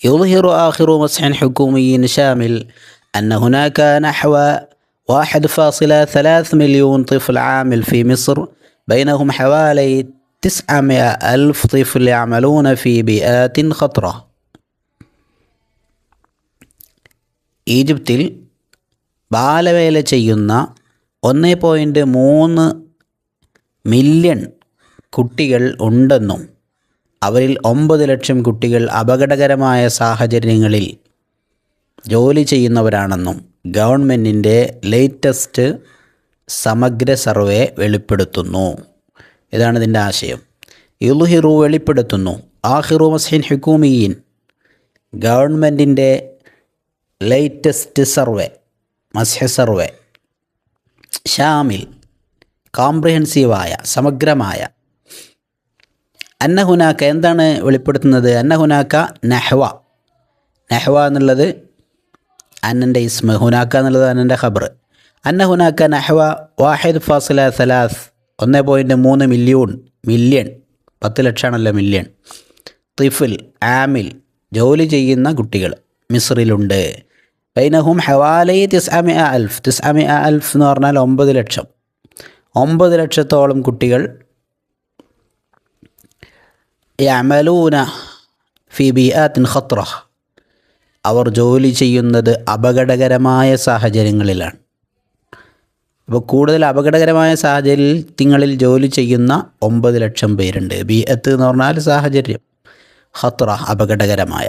يظهر آخر مسح حكومي شامل أن هناك نحو 1.3 مليون طفل عامل في مصر بينهم حوالي 900,000 طفل يعملون في بيئات خطرة. ഈജിപ്തിൽ ബാലവേല ചെയ്യുന്ന 1.3 മില്യൺ കുട്ടികൾ ഉണ്ടെന്നും അവരിൽ 9 ലക്ഷം കുട്ടികൾ അപകടകരമായ സാഹചര്യങ്ങളിൽ ജോലി ചെയ്യുന്നവരാണെന്നും ഗവൺമെൻറ്റിൻ്റെ ലേറ്റസ്റ്റ് സമഗ്ര സർവേ വെളിപ്പെടുത്തുന്നു. ഇതാണ് ഇതിൻ്റെ ആശയം. യുൽഹിറു വെളിപ്പെടുത്തുന്നു, ആഖിറു മസ്ഹിൻ ഹുക്കൂമിയീൻ ഗവൺമെൻറ്റിൻ്റെ ലേറ്റസ്റ്റ് സർവേ, മസ്ഹ സർവേ, ഷാമിൽ കോംപ്രിഹെൻസീവായ സമഗ്രമായ, അന്നഹുനാക്ക എന്താണ് വെളിപ്പെടുത്തുന്നത്? അന്നഹുനാക്ക നഹ്വ, നഹ്വ എന്നുള്ളത് അന്നൻ്റെ ഇസ്മ, ഹുനാക്ക എന്നുള്ളത് അന്നൻ്റെ ഖബർ. അന്നഹുനാക്ക നഹ്വ 1.3 1.3 മില്യൺ 10 ലക്ഷമാണല്ലോ മില്യൺ, തിഫിൽ ആമിൽ ജോലി ചെയ്യുന്ന കുട്ടികൾ മിസ്രിലുണ്ട്. ബൈനഹും ഹവാലി 900,000 എന്ന് പറഞ്ഞാൽ 9 ലക്ഷം, 9 ലക്ഷത്തോളം കുട്ടികൾ യഅമലൂന ഫി ബിആത്തിൻ ഖത്റ, അവർ ജോലി ചെയ്യുന്നത് അപകടകരമായ സാഹചര്യങ്ങളിലാണ്. അപ്പോൾ കൂടുതൽ അപകടകരമായ സാഹചര്യങ്ങളിൽ ജോലി ചെയ്യുന്ന 9 ലക്ഷം പേരുണ്ട്. ബിഅത്ത് എന്ന് പറഞ്ഞാൽ സാഹചര്യം, ഖത്റ അപകടകരമായ.